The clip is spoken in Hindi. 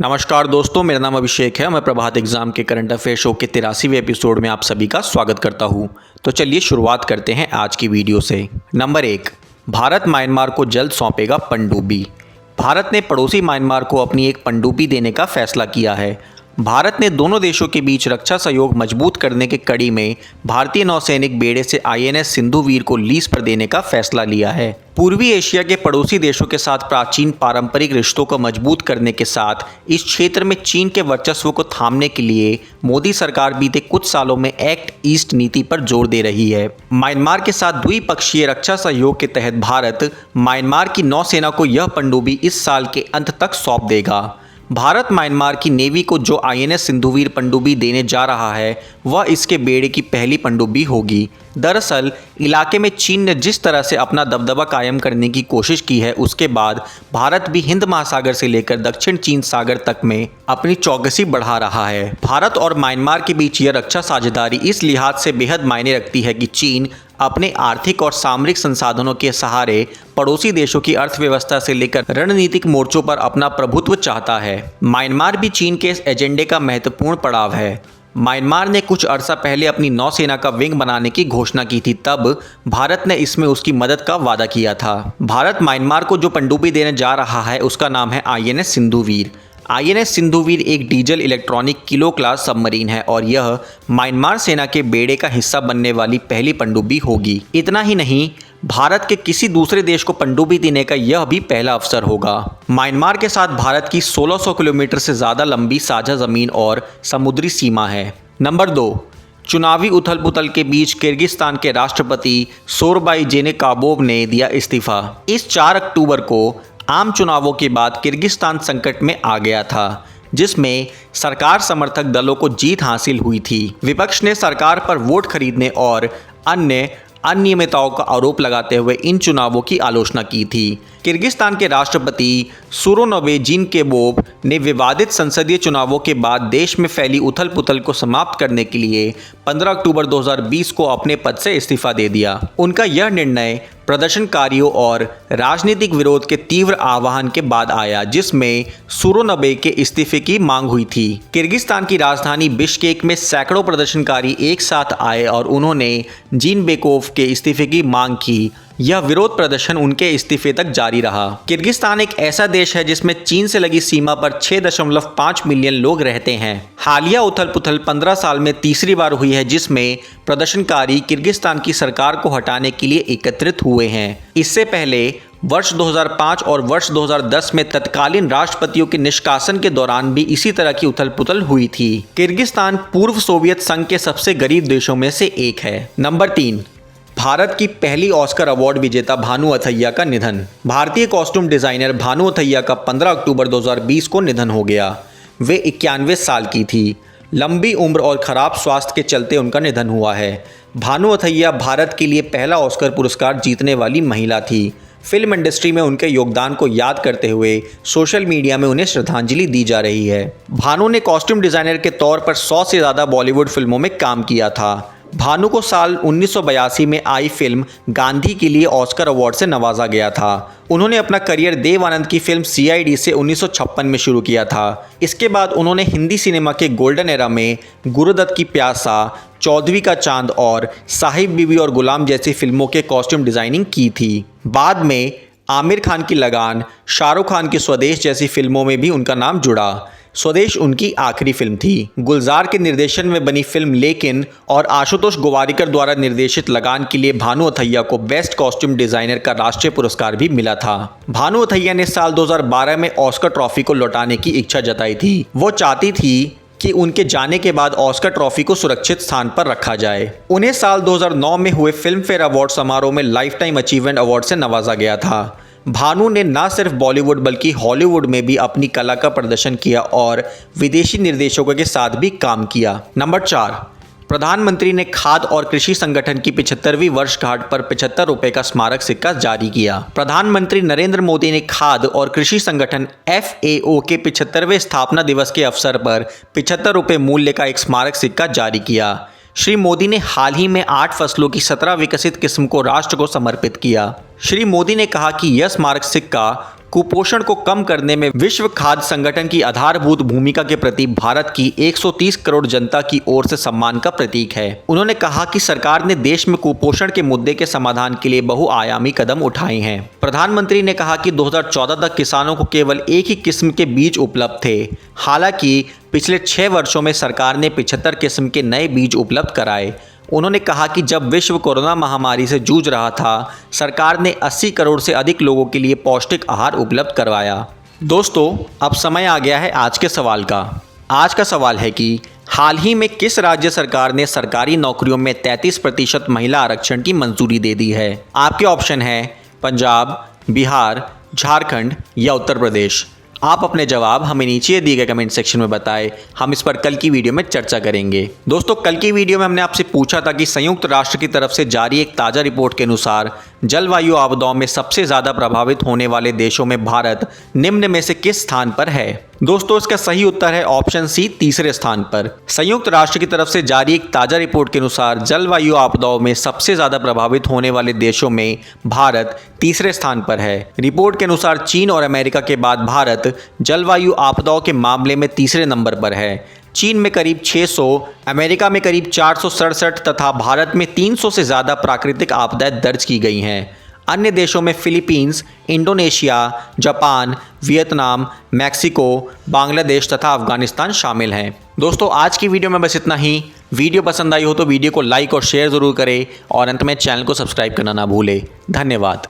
नमस्कार दोस्तों, मेरा नाम अभिषेक है। मैं प्रभात एग्जाम के करंट अफेयर शो के 83वें एपिसोड में आप सभी का स्वागत करता हूं। तो चलिए शुरुआत करते हैं आज की वीडियो से। नंबर 1, भारत म्यांमार को जल्द सौंपेगा पनडुब्बी। भारत ने पड़ोसी म्यांमार को अपनी एक पनडुब्बी देने का फैसला किया है। भारत ने दोनों देशों के बीच रक्षा सहयोग मजबूत करने के कड़ी में भारतीय नौसैनिक बेड़े से आईएनएस सिंधुवीर को लीज पर देने का फैसला लिया है। पूर्वी एशिया के पड़ोसी देशों के साथ प्राचीन पारंपरिक रिश्तों को मजबूत करने के साथ इस क्षेत्र में चीन के वर्चस्व को थामने के लिए मोदी सरकार बीते कुछ सालों में एक्ट ईस्ट नीति पर जोर दे रही है। म्यांमार के साथ द्विपक्षीय रक्षा सहयोग के तहत भारत म्यांमार की नौसेना को यह पनडुब्बी इस साल के अंत तक सौंप देगा। भारत म्यांमार की नेवी को जो आईएनएस सिंधुवीर पनडुब्बी देने जा रहा है वह इसके बेड़े की पहली पनडुब्बी होगी। दरअसल इलाके में चीन ने जिस तरह से अपना दबदबा कायम करने की कोशिश की है, उसके बाद भारत भी हिंद महासागर से लेकर दक्षिण चीन सागर तक में अपनी चौकसी बढ़ा रहा है। भारत और म्यांमार के बीच यह रक्षा साझेदारी इस लिहाज से बेहद मायने रखती है कि चीन अपने आर्थिक और सामरिक संसाधनों के सहारे पड़ोसी देशों की अर्थव्यवस्था से लेकर रणनीतिक मोर्चों पर अपना प्रभुत्व चाहता है। म्यांमार भी चीन के इस एजेंडे का महत्वपूर्ण पड़ाव है। म्यांमार ने कुछ अरसा पहले अपनी नौसेना का विंग बनाने की घोषणा की थी, तब भारत ने इसमें उसकी मदद का वादा किया था। भारत म्यांमार को जो पनडुब्बी देने जा रहा है उसका नाम है आईएनएस सिंधुवीर। आईएनएस सिंधुवीर एक diesel electronic kilo class submarine है और यह म्यांमार सेना के बेड़े का हिस्सा बनने वाली पहली पनडुब्बी होगी। इतना ही नहीं, भारत के किसी दूसरे देश को पनडुब्बी देने का यह भी पहला अवसर होगा। म्यांमार के साथ भारत की 1600 किलोमीटर से ज़्यादा लंबी साझा ज़मीन और समुद्री सीमा है। नंबर 2, चुनावी उथल पुथल के बीच किर्गिस्तान के राष्ट्रपति सोरबाई जेनेकाबोव ने दिया इस्तीफा। इस 4 अक्टूबर को आम चुनावों के बाद किर्गिस्तान संकट में आ गया था, जिसमें सरकार समर्थक दलों को जीत हासिल हुई थी। विपक्ष ने सरकार पर वोट खरीदने और अन्य अनियमितताओं का आरोप लगाते हुए इन चुनावों की आलोचना की थी। किर्गिस्तान के राष्ट्रपति सूरोनबे जीनबेकोव ने विवादित संसदीय चुनावों के बाद देश में फैली उथल पुथल को समाप्त करने के लिए 15 अक्टूबर 2020 को अपने पद से इस्तीफा दे दिया। उनका यह निर्णय प्रदर्शनकारियों और राजनीतिक विरोध के तीव्र आह्वान के बाद आया, जिसमें सूरोनबे के इस्तीफे की मांग हुई थी। किर्गिस्तान की राजधानी बिश्केक में सैकड़ों प्रदर्शनकारी एक साथ आए और उन्होंने जीनबेकोव के इस्तीफे की मांग की। यह विरोध प्रदर्शन उनके इस्तीफे तक जारी रहा। किर्गिस्तान एक ऐसा देश है जिसमें चीन से लगी सीमा पर 6.5 मिलियन लोग रहते हैं। हालिया उथल पुथल 15 साल में तीसरी बार हुई है जिसमें प्रदर्शनकारी किर्गिस्तान की सरकार को हटाने के लिए एकत्रित हुए हैं। इससे पहले वर्ष 2005 और वर्ष 2010 में तत्कालीन राष्ट्रपतियों के निष्कासन के दौरान भी इसी तरह की उथल पुथल हुई थी। किर्गिस्तान पूर्व सोवियत संघ के सबसे गरीब देशों में से एक है। नंबर 3, भारत की पहली ऑस्कर अवार्ड विजेता भानु अथैया का निधन। भारतीय कॉस्ट्यूम डिजाइनर भानु अथैया का 15 अक्टूबर 2020 को निधन हो गया। वे 91 साल की थी। लंबी उम्र और खराब स्वास्थ्य के चलते उनका निधन हुआ है। भानु अथैया भारत के लिए पहला ऑस्कर पुरस्कार जीतने वाली महिला थी। फिल्म इंडस्ट्री में उनके योगदान को याद करते हुए सोशल मीडिया में उन्हें श्रद्धांजलि दी जा रही है। भानु ने कॉस्ट्यूम डिजाइनर के तौर पर 100 से ज़्यादा बॉलीवुड फिल्मों में काम किया था। भानु को साल 1982 में आई फिल्म गांधी के लिए ऑस्कर अवार्ड से नवाजा गया था। उन्होंने अपना करियर देव आनंद की फिल्म सीआईडी से 1956 में शुरू किया था। इसके बाद उन्होंने हिंदी सिनेमा के गोल्डन एरा में गुरुदत्त की प्यासा, चौधरी का चांद और साहिब बीबी और गुलाम जैसी फिल्मों के कॉस्ट्यूम डिज़ाइनिंग की थी। बाद में आमिर खान की लगान, शाहरुख खान की स्वदेश जैसी फिल्मों में भी उनका नाम जुड़ा। स्वदेश उनकी आखिरी फिल्म थी। गुलजार के निर्देशन में बनी फिल्म लेकिन और आशुतोष गोवारिकर द्वारा निर्देशित लगान के लिए भानु अथैया को बेस्ट कॉस्ट्यूम डिजाइनर का राष्ट्रीय पुरस्कार भी मिला था। भानु अथैया ने साल 2012 में ऑस्कर ट्रॉफी को लौटाने की इच्छा जताई थी। वो चाहती थी कि उनके जाने के बाद ऑस्कर ट्रॉफी को सुरक्षित स्थान पर रखा जाए। उन्हें साल 2009 में हुए फिल्म फेयर अवार्ड समारोह में लाइफ टाइम अचीवमेंट अवार्ड से नवाजा गया था। भानु ने न सिर्फ बॉलीवुड बल्कि हॉलीवुड में भी अपनी कला का प्रदर्शन किया और विदेशी निर्देशकों के साथ भी काम किया। नंबर 4, प्रधानमंत्री ने खाद्य और कृषि संगठन की 75वीं वर्षगांठ पर 75 रुपए का स्मारक सिक्का जारी किया। प्रधानमंत्री नरेंद्र मोदी ने खाद्य और कृषि संगठन FAO के 75वें स्थापना दिवस के अवसर पर 75 रुपए मूल्य का एक स्मारक सिक्का जारी किया। श्री मोदी ने हाल ही में 8 फसलों की 17 विकसित किस्म को राष्ट्र को समर्पित किया। श्री मोदी ने कहा कि यह स्मारक सिक्का कुपोषण को कम करने में विश्व खाद्य संगठन की आधारभूत भूमिका के प्रति भारत की 130 करोड़ जनता की ओर से सम्मान का प्रतीक है। उन्होंने कहा कि सरकार ने देश में कुपोषण के मुद्दे के समाधान के लिए बहुआयामी कदम उठाए हैं। प्रधानमंत्री ने कहा कि 2014 तक किसानों को केवल एक ही किस्म के बीज उपलब्ध थे। हालांकि पिछले 6 वर्षों में सरकार ने 75 किस्म के नए बीज उपलब्ध कराए। उन्होंने कहा कि जब विश्व कोरोना महामारी से जूझ रहा था, सरकार ने 80 करोड़ से अधिक लोगों के लिए पौष्टिक आहार उपलब्ध करवाया। दोस्तों, अब समय आ गया है आज के सवाल का। आज का सवाल है कि हाल ही में किस राज्य सरकार ने सरकारी नौकरियों में 33% महिला आरक्षण की मंजूरी दे दी है? आपके ऑप्शन है पंजाब, बिहार, झारखंड या उत्तर प्रदेश। आप अपने जवाब हमें नीचे दिए गए कमेंट सेक्शन में बताएं। हम इस पर कल की वीडियो में चर्चा करेंगे। दोस्तों, कल की वीडियो में हमने आपसे पूछा था कि संयुक्त राष्ट्र की तरफ से जारी एक ताज़ा रिपोर्ट के अनुसार जलवायु आपदाओं में सबसे ज़्यादा प्रभावित होने वाले देशों में भारत निम्न में से किस स्थान पर है? दोस्तों, इसका सही उत्तर है ऑप्शन सी, तीसरे स्थान पर। संयुक्त राष्ट्र की तरफ से जारी एक ताज़ा रिपोर्ट के अनुसार जलवायु आपदाओं में सबसे ज़्यादा प्रभावित होने वाले देशों में भारत तीसरे स्थान पर है। रिपोर्ट के अनुसार चीन और अमेरिका के बाद भारत जलवायु आपदाओं के मामले में तीसरे नंबर पर है। चीन में करीब 600, अमेरिका में करीब 467 तथा भारत में 300 से ज़्यादा प्राकृतिक आपदाएं दर्ज की गई हैं। अन्य देशों में Philippines, Indonesia, Japan, Vietnam, Mexico, Bangladesh तथा अफगानिस्तान शामिल हैं। दोस्तों, आज की वीडियो में बस इतना ही। वीडियो पसंद आई हो तो वीडियो को लाइक और शेयर ज़रूर करें और अंत में चैनल को सब्सक्राइब करना ना भूलें। धन्यवाद।